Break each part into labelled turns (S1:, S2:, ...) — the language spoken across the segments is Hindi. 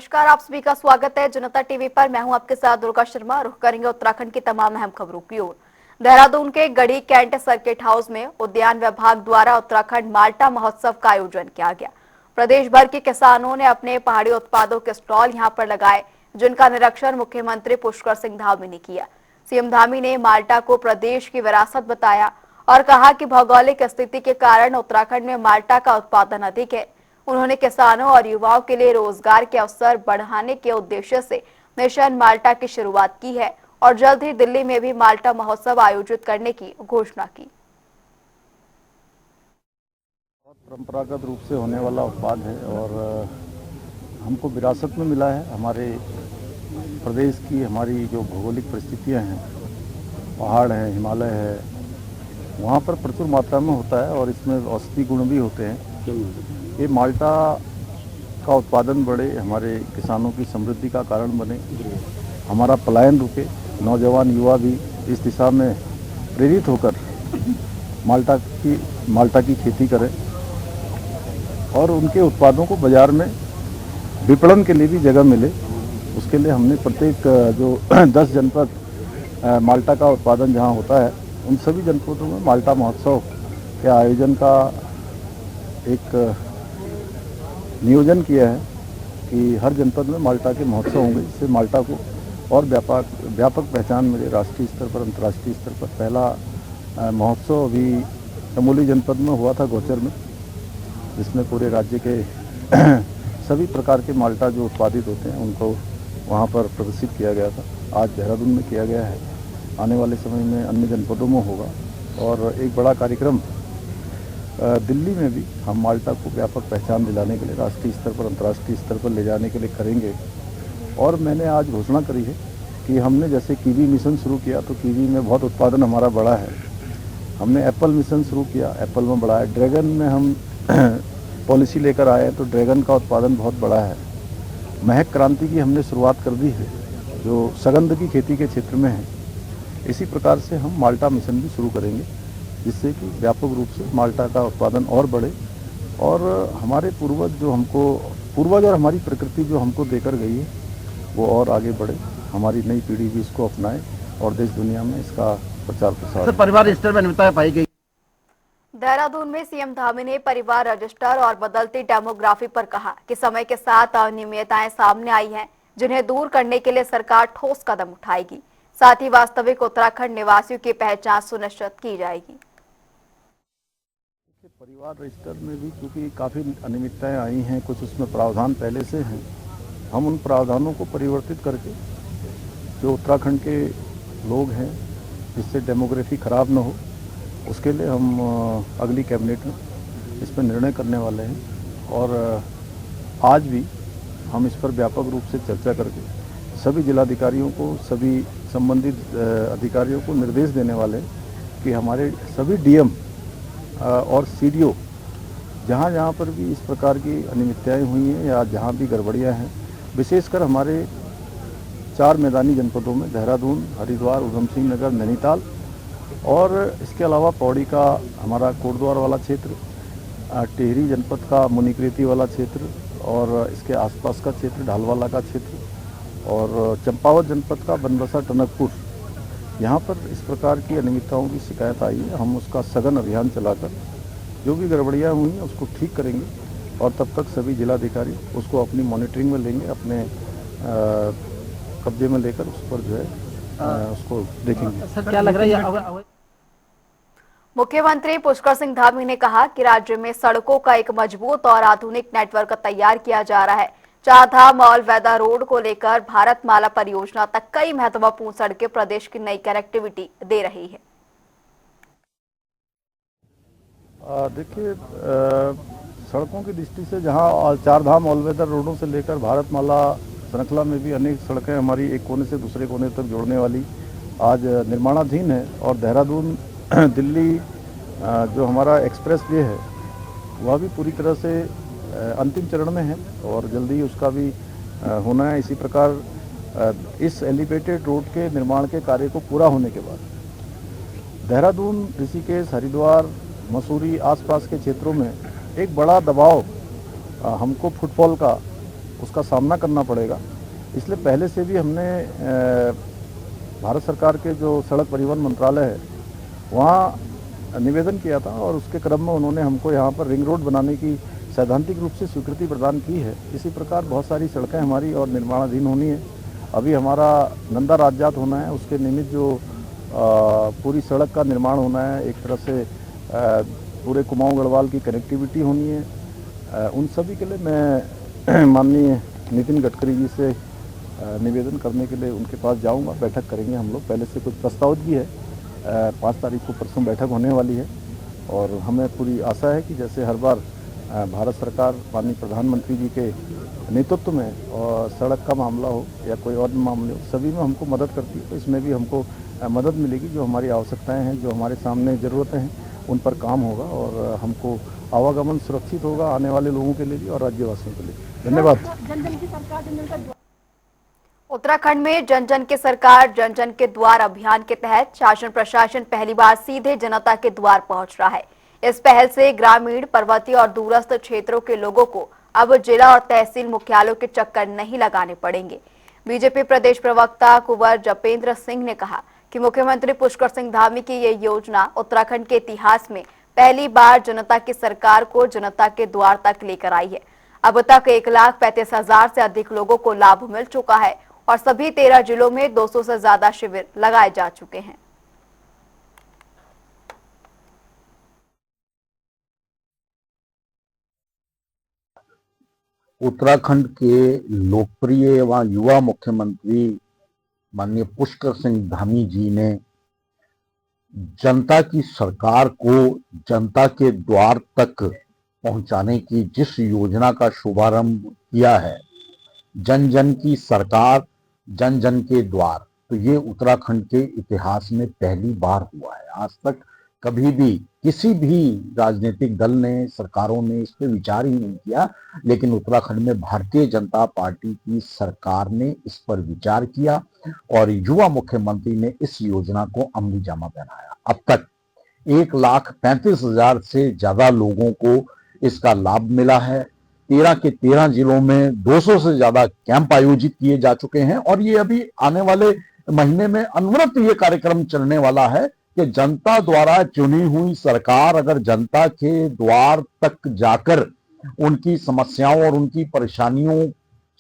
S1: नमस्कार, आप सभी का स्वागत है जनता टीवी पर। मैं हूं आपके साथ दुर्गा शर्मा। रुख करेंगे उत्तराखंड की तमाम अहम खबरों की ओर। देहरादून के गढ़ी कैंट सर्किट हाउस में उद्यान विभाग द्वारा उत्तराखंड माल्टा महोत्सव का आयोजन किया गया। प्रदेश भर के किसानों ने अपने पहाड़ी उत्पादों के स्टॉल यहां पर लगाए, जिनका निरीक्षण मुख्यमंत्री पुष्कर सिंह धामी ने किया। सीएम धामी ने माल्टा को प्रदेश की विरासत बताया और कहा कि भौगोलिक स्थिति के कारण उत्तराखंड में माल्टा का उत्पादन अधिक है। उन्होंने किसानों और युवाओं के लिए रोजगार के अवसर बढ़ाने के उद्देश्य से मिशन माल्टा की शुरुआत की है और जल्द ही दिल्ली में भी माल्टा महोत्सव आयोजित करने की घोषणा की।
S2: बहुत परंपरागत रूप से होने वाला उत्पाद है और हमको विरासत में मिला है। हमारे प्रदेश की हमारी जो भौगोलिक परिस्थितियां हैं, पहाड़ हैं, हिमालय है, वहाँ पर प्रचुर मात्रा में होता है और इसमें औषधि गुण भी होते हैं। ये माल्टा का उत्पादन बढ़े, हमारे किसानों की समृद्धि का कारण बने, हमारा पलायन रुके, नौजवान युवा भी इस दिशा में प्रेरित होकर माल्टा की खेती करें और उनके उत्पादों को बाजार में विपणन के लिए भी जगह मिले। उसके लिए हमने प्रत्येक जो 10 जनपद माल्टा का उत्पादन जहां होता है, उन सभी जनपदों में माल्टा महोत्सव के आयोजन का एक नियोजन किया है कि हर जनपद में माल्टा के महोत्सव होंगे, जिससे माल्टा को और व्यापक पहचान मिले राष्ट्रीय स्तर पर, अंतर्राष्ट्रीय स्तर पर। पहला महोत्सव अभी चमोली जनपद में हुआ था, गोचर में, जिसमें पूरे राज्य के सभी प्रकार के माल्टा जो उत्पादित होते हैं उनको वहाँ पर प्रदर्शित किया गया था। आज देहरादून में किया गया है, आने वाले समय में अन्य जनपदों में होगा और एक बड़ा कार्यक्रम दिल्ली में भी हम माल्टा को व्यापक पहचान दिलाने के लिए राष्ट्रीय स्तर पर, अंतर्राष्ट्रीय स्तर पर ले जाने के लिए करेंगे। और मैंने आज घोषणा करी है कि हमने जैसे कीवी मिशन शुरू किया तो कीवी में बहुत उत्पादन हमारा बढ़ा है। हमने एप्पल मिशन शुरू किया, एप्पल में बढ़ा है। ड्रैगन में हम पॉलिसी लेकर आए तो ड्रैगन का उत्पादन बहुत बड़ा है। महक क्रांति की हमने शुरुआत कर दी है, जो सगंध की खेती के क्षेत्र में है। इसी प्रकार से हम माल्टा मिशन भी शुरू करेंगे, जिससे कि व्यापक रूप से माल्टा का उत्पादन और बढ़े और हमारे पूर्वज और हमारी प्रकृति जो हमको देकर गई है वो और आगे बढ़े, हमारी नई पीढ़ी भी इसको अपनाए और देश दुनिया में इसका प्रचार प्रसार।
S3: परिवार स्तर में अनियमितताएं पाई गई।
S1: देहरादून में सीएम धामी ने परिवार रजिस्टर और बदलती डेमोग्राफी पर कहा कि समय के साथ अनियमितताएं सामने आई हैं, जिन्हें दूर करने के लिए सरकार ठोस कदम उठाएगी। साथ ही वास्तविक उत्तराखंड निवासियों की पहचान सुनिश्चित की जाएगी।
S2: परिवार रजिस्टर में भी क्योंकि काफ़ी अनियमितताएं आई हैं, कुछ उसमें प्रावधान पहले से हैं, हम उन प्रावधानों को परिवर्तित करके जो उत्तराखंड के लोग हैं, जिससे डेमोग्राफी खराब न हो, उसके लिए हम अगली कैबिनेट में इस पर निर्णय करने वाले हैं। और आज भी हम इस पर व्यापक रूप से चर्चा करके सभी जिलाधिकारियों को, सभी संबंधित अधिकारियों को निर्देश देने वाले हैं कि हमारे सभी डीएम और सीडीओ जहाँ जहाँ पर भी इस प्रकार की अनियमितताएं हुई हैं या जहाँ भी गड़बड़ियाँ हैं, विशेषकर हमारे 4 मैदानी जनपदों में देहरादून, हरिद्वार, उधम सिंह नगर, नैनीताल और इसके अलावा पौड़ी का हमारा कोटद्वार वाला क्षेत्र, टिहरी जनपद का मुनिकृति वाला क्षेत्र और इसके आसपास का क्षेत्र, ढालवाला का क्षेत्र और चंपावत जनपद का बनबसा, टनकपुर, यहाँ पर इस प्रकार की अनियमितताओं की शिकायत आई है। हम उसका सघन अभियान चलाकर जो भी गड़बड़ियाँ हुई हैं उसको ठीक करेंगे और तब तक सभी जिलाधिकारी उसको अपनी मॉनिटरिंग में लेंगे, अपने कब्जे में लेकर उस पर जो है उसको देखेंगे।
S3: सर, क्या लग रहा है?
S1: मुख्यमंत्री पुष्कर सिंह धामी ने कहा कि राज्य में सड़कों का एक मजबूत और आधुनिक नेटवर्क तैयार किया जा रहा है। चारधाम और वेदा रोड को लेकर भारतमाला परियोजना तक कई महत्वपूर्ण सड़कें प्रदेश की नई कनेक्टिविटी दे रही है।
S2: देखिए, सड़कों की दृष्टि से जहां चारधाम ऑल वेदर रोडों से लेकर भारतमाला श्रृंखला में भी अनेक सड़कें हमारी एक कोने से दूसरे कोने तक जोड़ने वाली आज निर्माणाधीन है और देहरादून दिल्ली जो हमारा एक्सप्रेस वे है वह भी पूरी तरह से अंतिम चरण में है और जल्दी उसका भी होना है। इसी प्रकार इस एलिवेटेड रोड के निर्माण के कार्य को पूरा होने के बाद देहरादून, ऋषिकेश, हरिद्वार, मसूरी आसपास के क्षेत्रों में एक बड़ा दबाव हमको फुटफॉल का उसका सामना करना पड़ेगा। इसलिए पहले से भी हमने भारत सरकार के जो सड़क परिवहन मंत्रालय है वहाँ निवेदन किया था और उसके क्रम में उन्होंने हमको यहाँ पर रिंग रोड बनाने की सैद्धांतिक रूप से स्वीकृति प्रदान की है। इसी प्रकार बहुत सारी सड़कें हमारी और निर्माणाधीन होनी है। अभी हमारा नंदा राजजात होना है, उसके निमित्त जो पूरी सड़क का निर्माण होना है, एक तरह से पूरे कुमाऊं गढ़वाल की कनेक्टिविटी होनी है। उन सभी के लिए मैं माननीय नितिन गडकरी जी से निवेदन करने के लिए उनके पास जाऊंगा, बैठक करेंगे हम लोग। पहले से कुछ प्रस्ताव भी है, 5 तारीख को परसों बैठक होने वाली है और हमें पूरी आशा है कि जैसे हर बार भारत सरकार माननीय प्रधानमंत्री जी के नेतृत्व में और सड़क का मामला हो या कोई और मामले हो, सभी में हमको मदद करती है। तो इसमें भी हमको मदद मिलेगी। जो हमारी आवश्यकताएं हैं, जो हमारे सामने ज़रूरतें हैं, उन पर काम होगा और हमको आवागमन सुरक्षित होगा आने वाले लोगों के लिए भी और राज्यवासियों के लिए। धन्यवाद।
S1: उत्तराखंड में जन जन की सरकार जन जन के द्वार अभियान के तहत शासन प्रशासन पहली बार सीधे जनता के द्वार पहुंच रहा है। इस पहल से ग्रामीण, पर्वतीय और दूरस्थ क्षेत्रों के लोगों को अब जिला और तहसील मुख्यालयों के चक्कर नहीं लगाने पड़ेंगे। बीजेपी प्रदेश प्रवक्ता कुंवर जपेंद्र सिंह ने कहा कि मुख्यमंत्री पुष्कर सिंह धामी की ये योजना उत्तराखंड के इतिहास में पहली बार जनता की सरकार को जनता के द्वार तक लेकर आई है। अब तक 1,35,000 से अधिक लोगों को लाभ मिल चुका है और सभी 13 जिलों में 200 से ज्यादा शिविर लगाए जा चुके हैं।
S4: उत्तराखंड के लोकप्रिय एवं युवा मुख्यमंत्री माननीय पुष्कर सिंह धामी जी ने जनता की सरकार को जनता के द्वार तक पहुंचाने की जिस योजना का शुभारंभ किया है, जन जन की सरकार जन जन के द्वार, तो ये उत्तराखंड के इतिहास में पहली बार हुआ है। आज तक कभी भी किसी भी राजनीतिक दल ने, सरकारों ने इस पर विचार ही नहीं किया, लेकिन उत्तराखंड में भारतीय जनता पार्टी की सरकार ने इस पर विचार किया और युवा मुख्यमंत्री ने इस योजना को अमली जामा पहनाया। अब तक 1,35,000 से ज्यादा लोगों को इसका लाभ मिला है। 13 के 13 जिलों में 200 से ज्यादा कैंप आयोजित किए जा चुके हैं और ये अभी आने वाले महीने में अनवरत ये कार्यक्रम चलने वाला है कि जनता द्वारा चुनी हुई सरकार अगर जनता के द्वार तक जाकर उनकी समस्याओं और उनकी परेशानियों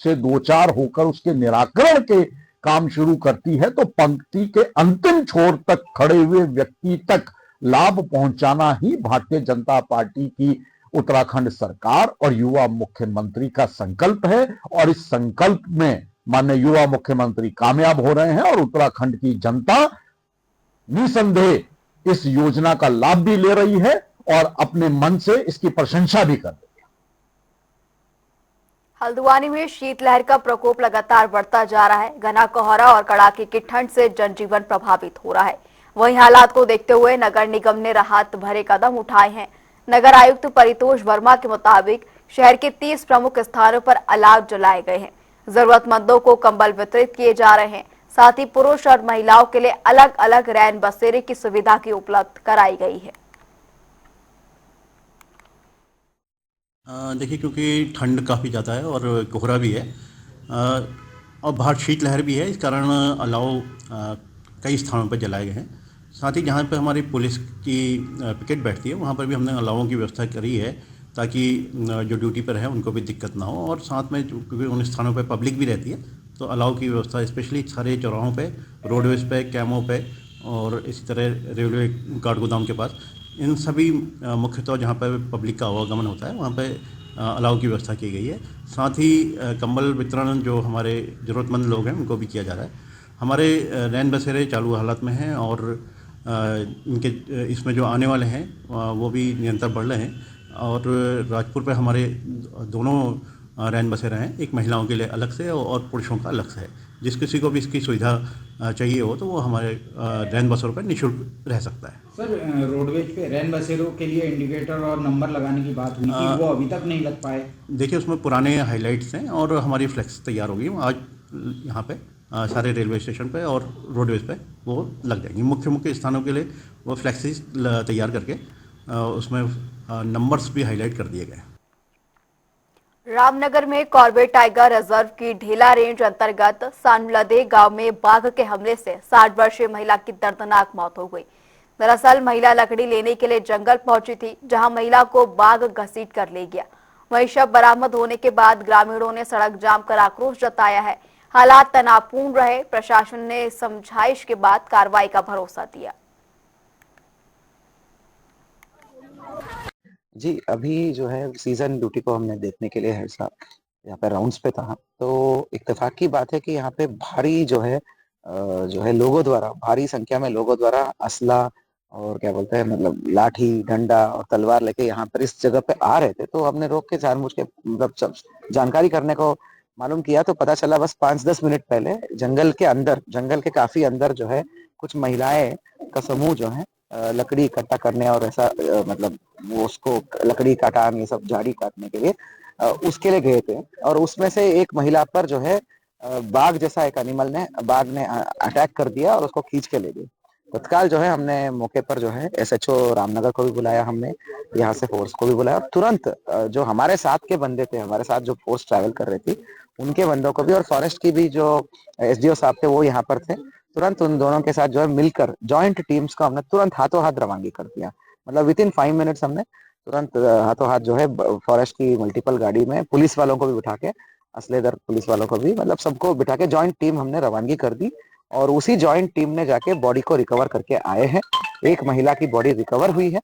S4: से दो चार होकर उसके निराकरण के काम शुरू करती है, तो पंक्ति के अंतिम छोर तक खड़े हुए व्यक्ति तक लाभ पहुंचाना ही भारतीय जनता पार्टी की उत्तराखंड सरकार और युवा मुख्यमंत्री का संकल्प है। और इस संकल्प में माननीय युवा मुख्यमंत्री कामयाब हो रहे हैं और उत्तराखंड की जनता निसंदेह इस योजना का लाभ भी ले रही है और अपने मन से इसकी प्रशंसा भी कर रही है।
S1: हल्द्वानी में शीतलहर का प्रकोप लगातार बढ़ता जा रहा है। घना कोहरा और कड़ाके की ठंड से जनजीवन प्रभावित हो रहा है। वहीं हालात को देखते हुए नगर निगम ने राहत भरे कदम उठाए हैं। नगर आयुक्त परितोष वर्मा के मुताबिक शहर के 30 प्रमुख स्थानों पर अलाव जलाए गए हैं। जरूरतमंदों को कंबल वितरित किए जा रहे हैं। साथ ही पुरुष और महिलाओं के लिए अलग अलग रैन बसेरे की सुविधा की उपलब्ध कराई गई है।
S5: देखिए, क्योंकि ठंड काफ़ी ज़्यादा है और कोहरा भी है और बाहर शीतलहर भी है, इस कारण अलाव कई स्थानों पर जलाए गए हैं। साथ ही जहाँ पर हमारी पुलिस की पिकेट बैठती है वहाँ पर भी हमने अलावों की व्यवस्था करी है ताकि जो ड्यूटी पर है उनको भी दिक्कत ना हो। और साथ में क्योंकि उन स्थानों पर पब्लिक भी रहती है तो अलाव की व्यवस्था स्पेशली सारे चौराहों पे, रोडवेज़ पे, कैमों पे और इसी तरह रेलवे गार्ड गोदाम के पास, इन सभी मुख्यतः जहाँ पर पब्लिक का आवागमन होता है वहाँ पे अलाव की व्यवस्था की गई है। साथ ही कंबल वितरण जो हमारे ज़रूरतमंद लोग हैं उनको भी किया जा रहा है। हमारे रैन बसेरे चालू हालत में हैं और इनके इसमें जो आने वाले हैं वो भी निरंतर बढ़ रहे हैं। और राजपुर पे हमारे दोनों रैन बसेरे हैं, एक महिलाओं के लिए अलग से और पुरुषों का अलग से है। जिस किसी को भी इसकी सुविधा चाहिए हो तो वो हमारे रैन बसेरों पर निःशुल्क रह सकता है।
S6: सर, रोडवेज पे रैन बसेरों के लिए इंडिकेटर और नंबर लगाने की बात हुई थी, वो अभी तक नहीं लग पाए।
S5: देखिए, उसमें पुराने हाइलाइट्स हैं और हमारी फ्लैक्स तैयार हो गई। आज यहाँ पे सारे रेलवे स्टेशन पे और रोडवेज पे वो लग जाएंगी। मुख्य मुख्य स्थानों के लिए वो फ्लैक्सीज तैयार करके उसमें नंबर्स भी हाईलाइट कर दिए गए।
S1: रामनगर में कॉर्बेट टाइगर रिजर्व की ढेला रेंज अंतर्गत सानलदे गांव में बाघ के हमले से 60 वर्षीय महिला की दर्दनाक मौत हो गई। दरअसल महिला लकड़ी लेने के लिए जंगल पहुंची थी, जहां महिला को बाघ घसीट कर ले गया। वहीं शव बरामद होने के बाद ग्रामीणों ने सड़क जाम कर आक्रोश जताया है। हालात तनावपूर्ण रहे। प्रशासन ने समझाइश के बाद कार्रवाई का भरोसा दिया।
S7: जी, अभी जो है सीज़न ड्यूटी को हमने देखने के लिए हर साल यहाँ पे राउंड्स पे था, तो इत्तेफ़ाक की बात है कि यहाँ पे भारी जो है लोगों द्वारा भारी संख्या में लोगों द्वारा असला और क्या बोलते हैं मतलब लाठी, डंडा और तलवार लेके यहाँ पर इस जगह पे आ रहे थे। तो हमने रोक के जानबूझ के मतलब जब जानकारी करने को मालूम किया तो पता चला बस 5-10 मिनट पहले जंगल के काफ़ी अंदर जो है कुछ महिलाएँ का समूह जो है लकड़ी इकट्ठा करने और ऐसा मतलब वो उसको लकड़ी काटान ये सब झाड़ी काटने के लिए उसके लिए गए थे और उसमें से एक महिला पर जो है बाघ जैसा एक बाघ ने अटैक कर दिया और उसको खींच के ले गए। तत्काल जो है हमने मौके पर जो है एसएचओ रामनगर को भी बुलाया, हमने यहाँ से फोर्स को भी बुलाया और तुरंत जो हमारे साथ के बंदे थे, हमारे साथ जो फोर्स ट्रैवल कर रही थी उनके बंदों को भी और फॉरेस्ट की भी जो एसडीओ साहब थे वो यहाँ पर थे। तुरंत उन दोनों के साथ जो है मिलकर जॉइंट टीम्स को हमने तुरंत हाथों हाथ रवानगी कर दिया। मतलब विद इन 5 मिनट्स हमने तुरंत हाथों हाथ जो है फॉरेस्ट की मल्टीपल गाड़ी में पुलिस वालों को भी बिठा के असलेदर पुलिस वालों को भी मतलब सबको बिठा के जॉइंट टीम हमने रवानगी कर दी और उसी जॉइंट टीम ने जाके बॉडी को रिकवर करके आए हैं। एक महिला की बॉडी रिकवर हुई है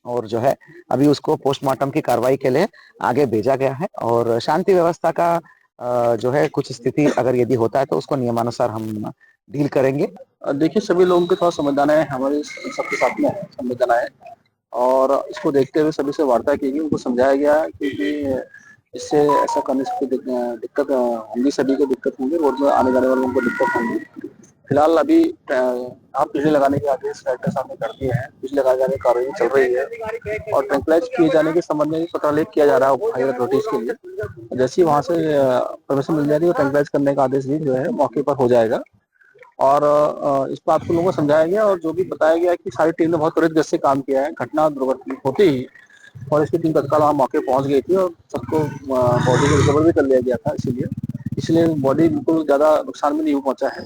S7: और जो है अभी उसको पोस्टमार्टम की कार्रवाई के लिए आगे भेजा गया है और शांति व्यवस्था का जो है कुछ स्थिति अगर यदि होता है तो उसको नियमानुसार हम डील करेंगे।
S8: देखिए सभी लोगों के थोड़ा संवेदना है, हमारे सबके साथ में संवेदना है और इसको देखते हुए सभी से वार्ता की गई, उनको समझाया गया कि इससे ऐसा करने से कोई दिक्कत होंगी, सभी को दिक्कत होंगी, रोड में आने जाने वालों को दिक्कत होंगी। फिलहाल अभी आप बिजली लगाने के आदेश कलेक्टर साहब ने कर दिए हैं, बिजली लगाने जाने की कार्रवाई चल रही है और ट्रैंक्लाइज किए जाने के संबंध में पता लेख किया जा रहा है हायर अथॉरिटीज के लिए। जैसे ही वहाँ से परमिशन मिल जाएगी तो ट्रैंक्लाइज करने का आदेश भी जो है मौके पर हो जाएगा और इस बात को लोगों को समझाया गया और जो भी बताया गया कि सारी टीम ने बहुत त्वरित गति से काम किया है। घटना दुर्घटना होते ही और इसकी टीम तत्काल वहाँ मौके पहुंच गई थी और सबको बॉडी को रिकवर भी कर लिया गया था, इसलिए बॉडी बिल्कुल ज्यादा नुकसान भी नहीं पहुंचा है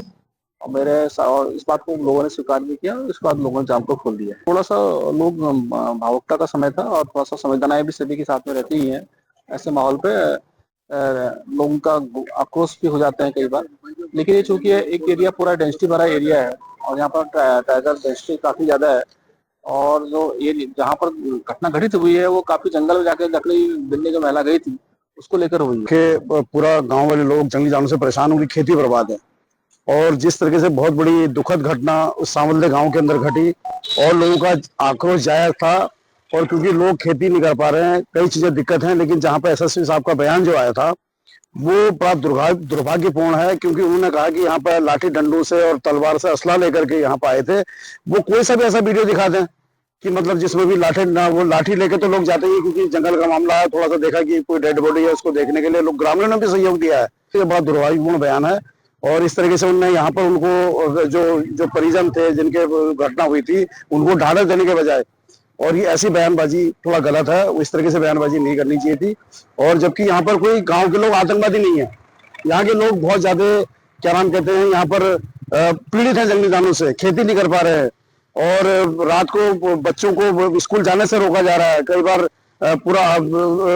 S8: और इस बात को लोगों ने स्वीकार भी किया और इसके बाद लोगों ने जाम को खोल दिया। थोड़ा सा लोग भावुकता का समय था और थोड़ा सा संवेदनाएं भी सभी के साथ में रहती ही हैं। ऐसे माहौल पे लोगों का आक्रोश भी हो जाते हैं कई बार, लेकिन ये चूंकि एक एरिया पूरा डेंसिटी भरा एरिया है और यहाँ पर टाइगर डेंसिटी काफी ज्यादा है और जो ये जहाँ पर घटना घटित हुई है वो काफी जंगल में जाकर लकड़ी बिनने जो महिला गई थी उसको लेकर हुई है।
S9: पूरा गांव वाले लोग जंगली जानवरों से परेशान, उनकी खेती बर्बाद है और जिस तरीके से बहुत बड़ी दुखद घटना उस सांवलदे गांव के अंदर घटी और लोगों का आक्रोश जायज था और क्योंकि लोग खेती नहीं कर पा रहे हैं, कई चीजें दिक्कत हैं, लेकिन जहां पर एसएसपी साहब का बयान जो आया था वो बड़ा दुर्भाग्यपूर्ण है क्योंकि उन्होंने कहा कि यहाँ पर लाठी डंडों से और तलवार से असला लेकर के यहाँ पर आए थे। वो कोई सा भी ऐसा वीडियो दिखा दें कि मतलब जिसमें भी वो लाठी लेके तो लोग जाते हैं क्योंकि जंगल का मामला है, थोड़ा सा देखा कि कोई डेड बॉडी है उसको देखने के लिए लोग ग्रामीणों ने भी सहयोग दिया है। ये बड़ा दुर्भाग्यपूर्ण बयान है और इस तरीके से उन्होंने यहाँ पर उनको जो परिजन थे जिनके घटना हुई थी उनको ढांढस देने के बजाय और ये ऐसी बयानबाजी थोड़ा गलत है, इस तरीके से बयानबाजी नहीं करनी चाहिए थी। और जबकि यहाँ पर कोई गांव के लोग आतंकवादी नहीं है, यहाँ के लोग बहुत ज्यादा क्या नाम कहते हैं यहाँ पर पीड़ित हैं जंगली जानवरों से, खेती नहीं कर पा रहे हैं और रात को बच्चों को स्कूल जाने से रोका जा रहा है। कई बार पूरा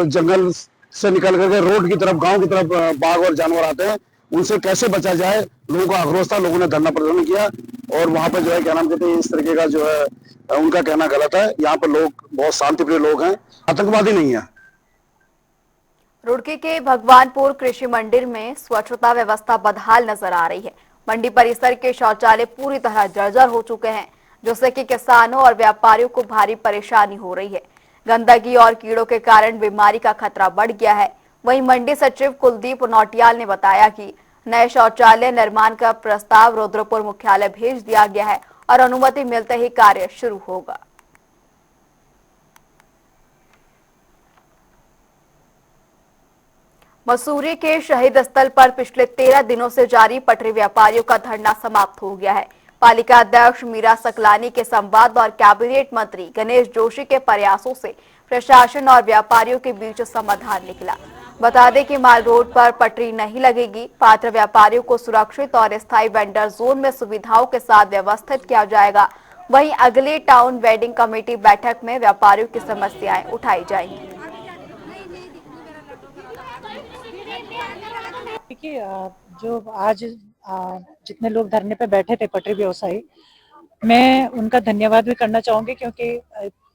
S9: जंगल से निकल करके रोड की तरफ गांव की तरफ बाघ और जानवर आते हैं, उनसे कैसे बचा जाए लोगों का आक्रोश था। लोगों ने धरना प्रदर्शन किया और वहां पर जो है क्या नाम कहते हैं इस तरीके का जो है उनका कहना गलत है। यहाँ पर लोग बहुत शांतिप्रिय लोग हैं, आतंकवादी नहीं है।
S1: रुड़की के भगवानपुर कृषि मंदिर में स्वच्छता व्यवस्था बदहाल नजर आ रही है। मंडी परिसर के शौचालय पूरी तरह जर्जर हो चुके हैं, जिससे कि किसानों और व्यापारियों को भारी परेशानी हो रही है। गंदगी और कीड़ों के कारण बीमारी का खतरा बढ़ गया है। वहीं मंडी सचिव कुलदीप नौटियाल ने बताया कि नए शौचालय निर्माण का प्रस्ताव रुद्रपुर मुख्यालय भेज दिया गया है और अनुमति मिलते ही कार्य शुरू होगा। मसूरी के शहीद स्थल पर पिछले 13 दिनों से जारी पटरी व्यापारियों का धरना समाप्त हो गया है। पालिका अध्यक्ष मीरा सकलानी के संवाद और कैबिनेट मंत्री गणेश जोशी के प्रयासों से प्रशासन और व्यापारियों के बीच समाधान निकला। बता दें कि माल रोड पर पटरी नहीं लगेगी। पात्र व्यापारियों को सुरक्षित और स्थायी वेंडर जोन में सुविधाओं के साथ व्यवस्थित किया जाएगा। वहीं अगली टाउन वेंडिंग कमेटी बैठक में व्यापारियों की समस्याएं उठाई जाएंगी।
S10: देखिए, जो आज जितने लोग धरने पे बैठे थे पटरी व्यवसायी, मैं उनका धन्यवाद भी करना चाहूंगी, क्योंकि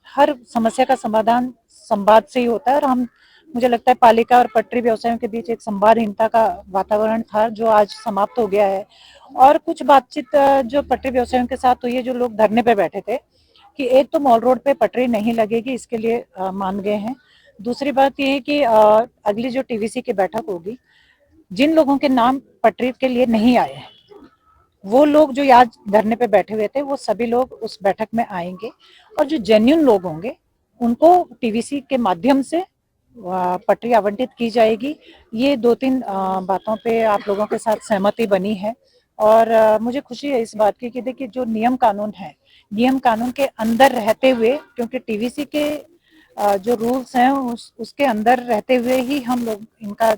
S10: हर समस्या का समाधान संवाद से ही होता है। और मुझे लगता है पालिका और पटरी व्यवसायियों के बीच एक संवादहीनता का वातावरण था, जो आज समाप्त हो गया है। और कुछ बातचीत जो पटरी व्यवसायियों के साथ हुई है, जो लोग धरने पे बैठे थे, कि एक तो मॉल रोड पे पटरी नहीं लगेगी, इसके लिए मान गए हैं। दूसरी बात ये है कि अगली जो टीवीसी की बैठक होगी, जिन लोगों के नाम पटरी के लिए नहीं आए हैं, वो लोग जो आज धरने पे बैठे हुए थे, वो सभी लोग उस बैठक में आएंगे। और जो जेन्युइन लोग होंगे, उनको टीवीसी के माध्यम से पटरी आवंटित की जाएगी। ये 2-3 बातों पे आप लोगों के साथ सहमति बनी है। और मुझे खुशी है इस बात की कि देखिए, जो नियम कानून है, नियम कानून के अंदर रहते हुए, क्योंकि टीवीसी के जो रूल्स हैं उसके अंदर रहते हुए ही हम लोग इनका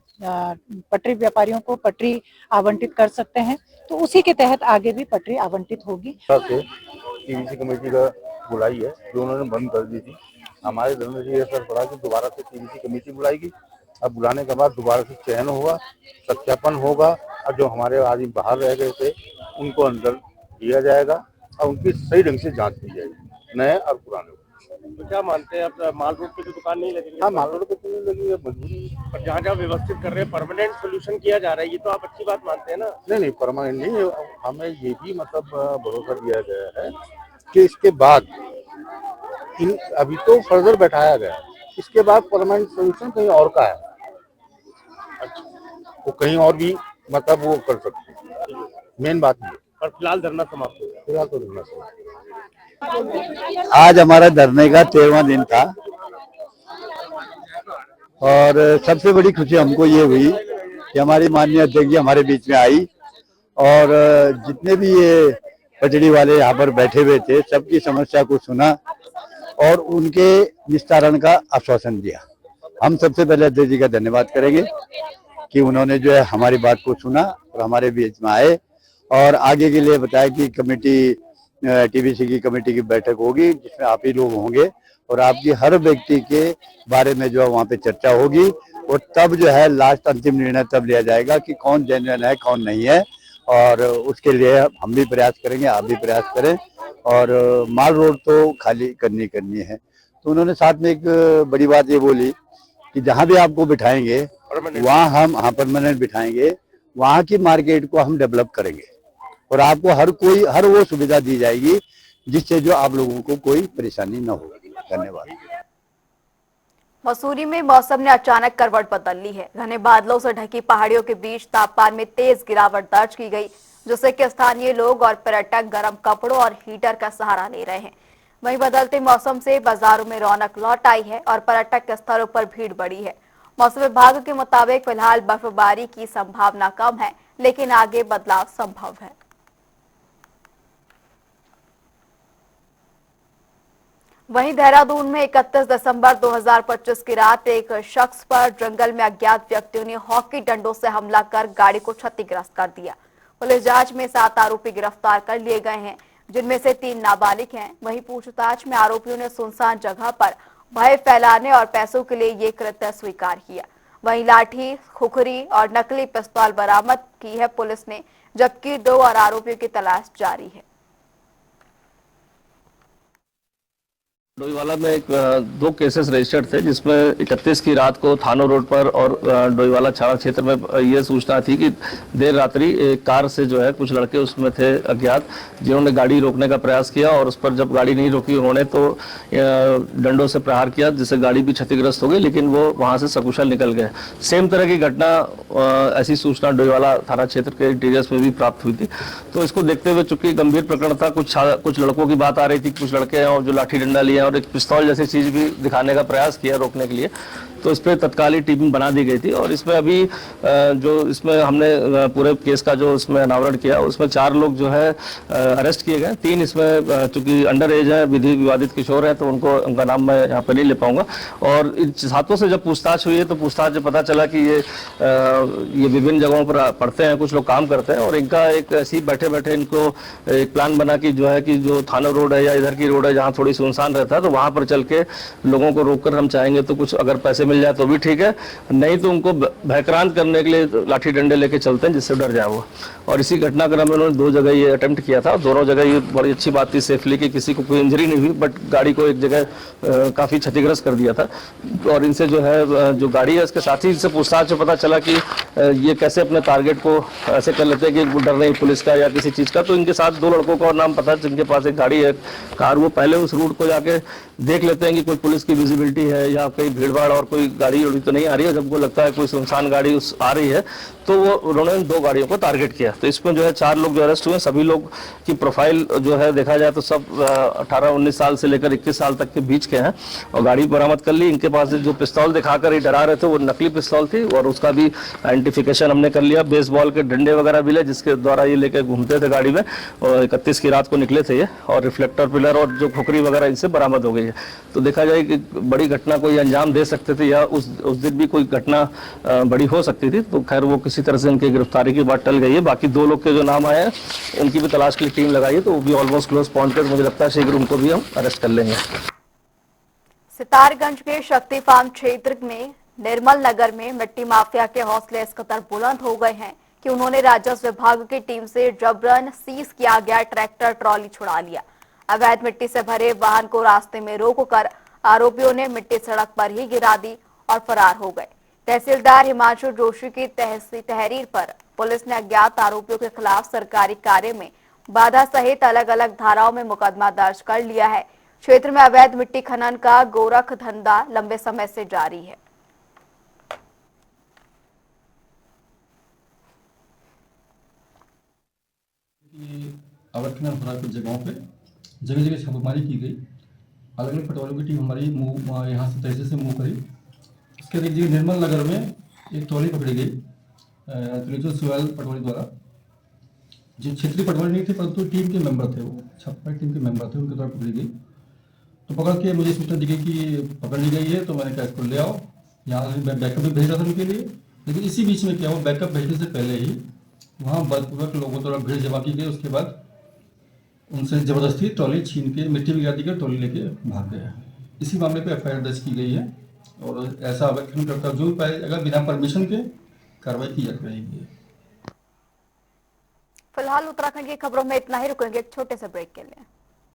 S10: पटरी व्यापारियों को पटरी आवंटित कर सकते हैं। तो उसी के तहत आगे भी पटरी आवंटित होगी।
S9: टीवीसी कमेटी का बुलाई है, जो उन्होंने बंद कर दी थी। हमारे धर्म से ये असर पड़ा कि दोबारा से टीवीसी कमेटी बुलाएगी। अब बुलाने के बाद दोबारा से चयन होगा, सत्यापन होगा, और जो हमारे आदमी बाहर रह गए थे उनको अंदर दिया जाएगा और उनकी सही ढंग से जांच की जाएगी, नए और पुराने।
S11: तो क्या मानते हैं आप, माल रोड पे तो दुकान नहीं लगेगी?
S9: हाँ, माल रोड पे तो नहीं लगी है, मजबूरी।
S11: पर जहाँ जहाँ व्यवस्थित कर रहे हैं, परमानेंट सोल्यूशन किया जा रहा है, ये तो आप अच्छी बात मानते हैं ना?
S9: नहीं, परमानेंट नहीं। हमें ये भी मतलब भरोसा दिया गया है कि इसके बाद अभी तो फर्दर बैठाया गया है, इसके बाद परमानेंट सोल्यूशन कहीं और का है। अच्छा, वो कहीं और भी मतलब वो कर सकते हैं, मेन बात ये।
S11: और फिलहाल धरना समाप्त हो गया?
S9: फिलहाल तो धरना समाप्त।
S12: आज हमारा धरने का 13वां दिन था, और सबसे बड़ी खुशी हमको ये हुई कि हमारी माननीय अध्यक्ष जी हमारे बीच में आई, और जितने भी ये पटरी वाले यहाँ पर बैठे हुए थे, सबकी समस्या को सुना और उनके निस्तारण का आश्वासन दिया। हम सबसे पहले अध्यक्ष जी का धन्यवाद करेंगे कि उन्होंने जो है हमारी बात को सुना और हमारे बीच में आए, और आगे के लिए बताया कि कमेटी, टीवीसी की कमेटी की बैठक होगी, जिसमें आप ही लोग होंगे, और आपकी हर व्यक्ति के बारे में जो है वहाँ पे चर्चा होगी, और तब जो है लास्ट अंतिम निर्णय तब लिया जाएगा कि कौन जेन्युइन है, कौन नहीं है। और उसके लिए हम भी प्रयास करेंगे, आप भी प्रयास करें, और माल रोड तो खाली करनी है। तो उन्होंने साथ में एक बड़ी बात ये बोली कि जहाँ भी आपको बिठाएंगे वहाँ हम परमानेंट बिठाएंगे, वहाँ की मार्केट को हम डेवलप करेंगे, और आपको हर वो सुविधा दी जाएगी जिससे जो आप लोगों को कोई परेशानी न हो। धन्यवाद।
S1: मसूरी में मौसम ने अचानक करवट बदल ली है। घने बादलों से ढकी पहाड़ियों के बीच तापमान में तेज गिरावट दर्ज की गई, जिससे कि स्थानीय लोग और पर्यटक गर्म कपड़ों और हीटर का सहारा ले रहे हैं। वहीं बदलते मौसम से बाजारों में रौनक लौट आई है और पर्यटक स्थलों पर भीड़ बढ़ी है। मौसम विभाग के मुताबिक फिलहाल बर्फबारी की संभावना कम है, लेकिन आगे बदलाव संभव है। वहीं देहरादून में 31 दिसंबर 2025 की रात एक शख्स पर जंगल में अज्ञात व्यक्तियों ने हॉकी डंडों से हमला कर गाड़ी को क्षतिग्रस्त कर दिया। पुलिस जांच में 7 आरोपी गिरफ्तार कर लिए गए हैं, जिनमें से 3 नाबालिग हैं। वहीं पूछताछ में आरोपियों ने सुनसान जगह पर भय फैलाने और पैसों के लिए ये कृत्य स्वीकार किया। वहीं लाठी, खुखरी और नकली पिस्तौल बरामद की है पुलिस ने, जबकि 2 और आरोपियों की तलाश जारी है।
S13: डोईवाला में 2 केसेस रजिस्टर्ड थे, जिसमें 31 की रात को थानो रोड पर और डोईवाला छाड़ा क्षेत्र में यह सूचना थी कि देर रात्रि एक कार से जो है कुछ लड़के उसमें थे अज्ञात, जिन्होंने गाड़ी रोकने का प्रयास किया, और उस पर जब गाड़ी नहीं रोकी उन्होंने तो डंडों से प्रहार किया, जिससे गाड़ी भी क्षतिग्रस्त हो गई, लेकिन वो वहां से सकुशल निकल गए। सेम तरह की घटना, ऐसी सूचना डोईवाला थाना क्षेत्र के इंटीरियर्स में भी प्राप्त हुई थी। तो इसको देखते हुए चूंकि गंभीर प्रकरण था, कुछ लड़कों की बात आ रही थी, कुछ लड़के हैं और जो लाठी डंडा लिए और एक पिस्तौल जैसी चीज भी दिखाने का प्रयास किया रोकने के लिए, तो इस पर तत्कालीन टीम बना दी गई थी और इसमें अभी जो इसमें हमने पूरे केस का जो इसमें अनावरण किया उसमें 4 लोग जो है अरेस्ट किए गए। 3 इसमें चूंकि अंडर एज है, विधि विवादित किशोर है, तो उनका नाम मैं यहाँ पे नहीं ले पाऊंगा। और इन सातों से जब पूछताछ हुई है तो पूछताछ से पता चला कि ये विभिन्न जगहों पर पढ़ते हैं, कुछ लोग काम करते हैं और इनका एक ऐसी बैठे बैठे इनको एक प्लान बना कि जो थाना रोड है या इधर की रोड है जहाँ थोड़ी सुनसान रहता है तो वहां पर चल के लोगों को रोककर हम चाहेंगे तो कुछ अगर पैसे मिल जाए तो भी ठीक है, नहीं तो उनको भयक्रांत करने के लिए लाठी डंडे लेके चलते हैं जिससे डर जाए वो। और इसी घटनाक्रम में उन्होंने 2 जगह ये अटेम्प्ट किया था। दोनों जगह ये बड़ी अच्छी बात थी सेफली कि किसी को कोई इंजरी नहीं हुई, बट गाड़ी को एक जगह काफी क्षतिग्रस्त कर दिया था। और इनसे जो है जो गाड़ी है इसके साथ ही इनसे पूछताछ से पता चला कि ये कैसे अपने टारगेट को ऐसे कर लेते हैं कि डर नहीं पुलिस का या किसी चीज का। तो इनके साथ 2 लड़कों का नाम पता है जिनके पास एक गाड़ी है कार, वो पहले उस रूट को जाके देख लेते हैं कि कोई पुलिस की विजिबिलिटी है या कोई भीड़ भाड़ और कोई गाड़ी उड़ी तो नहीं आ रही है। जब वो लगता है कोई सुनसान गाड़ी आ रही है तो वो उन्होंने 2 गाड़ियों को टारगेट किया। तो इसमें जो है 4 लोग जो अरेस्ट हुए, सभी लोग की प्रोफाइल जो है देखा जाए तो सब 18-19 साल से लेकर 21 साल तक के बीच के हैं और गाड़ी बरामद कर ली। इनके पास जो पिस्तौल दिखाकर ये डरा रहे थे वो नकली पिस्तौल थी और उसका भी आइडेंटिफिकेशन हमने कर लिया। बेसबॉल के डंडे वगैरह भी ले जिसके द्वारा ये लेकर घूमते थे गाड़ी में और 31 की रात को निकले थे ये। और रिफ्लेक्टर पिलर और जो खोखरी वगैरह इनसे बरामद हो गई है। तो देखा जाए कि बड़ी घटना कोई अंजाम दे सकते थे या उस दिन भी कोई घटना बड़ी हो सकती थी। तो खैर वो किसी तरह से इनकी गिरफ्तारी की बात टल गई है। बाकी 2 लोग के जो नाम आए हैं उनकी भी तलाश के लिए टीम लगाई है, तो वो भी ऑलमोस्ट क्लोज पहुंच कर मुझे लगता है शीघ्र उनको भी हम अरेस्ट कर लेंगे।
S1: सितारगंज के शक्ति फार्म क्षेत्र में निर्मल नगर में मिट्टी माफिया के हौसले इस कदर बुलंद हो गए हैं कि उन्होंने राजस्व विभाग की टीम से जबरन सीज किया गया ट्रैक्टर ट्रॉली छुड़ा लिया। अवैध मिट्टी से भरे वाहन को रास्ते में रोककर आरोपियों ने मिट्टी सड़क पर ही गिरा दी और फरार हो गए। तहसीलदार हिमांशु जोशी की तहरीर पर पुलिस ने अज्ञात आरोपियों के खिलाफ सरकारी कार्य में बाधा सहित अलग अलग धाराओं में मुकदमा दर्ज कर लिया है। क्षेत्र में अवैध मिट्टी खनन का गोरख धंधा लंबे समय से जारी है।
S14: अवैध खनन हो रहा है कुछ जगहों पे, जगह जगह छापेमारी की गई। अलग अलग पटवारियों की टीम हमारी यहाँ से तहसील से मूव करी। इसके देखिए निर्मल नगर में एक ट्रॉली पकड़ी गई सुहेल पटवारी द्वारा, जो क्षेत्रीय पटवारी नहीं थे परंतु टीम के मेंबर थे, वो छापेमारी टीम के मेंबर थे, उनके द्वारा पकड़ी गई। तो पकड़ के मुझे सूचना दी गई कि पकड़ ली गई है, तो मैंने कहा इसको ले आओ। यहाँ से मैं बैकअप भी भेज रहा था उनके लिए, लेकिन इसी बीच में क्या हुआ, बैकअप भेजने से पहले ही वहाँ बलपूर्वक लोगों द्वारा भीड़ जमा की गई। उसके बाद उनसे जबरदस्ती ट्रॉली छीन के मिट्टी में गिरा दी गई, ट्रॉली लेके भाग गए। इसी मामले पे एफआईआर दर्ज की गई है और ऐसा अवैध खनन करता जो भी पाया जाएगा बिना परमिशन के कार्रवाई की जाएगी।
S1: फिलहाल उत्तराखंड की खबरों में इतना ही, रुकेंगे एक छोटे से ब्रेक के लिए।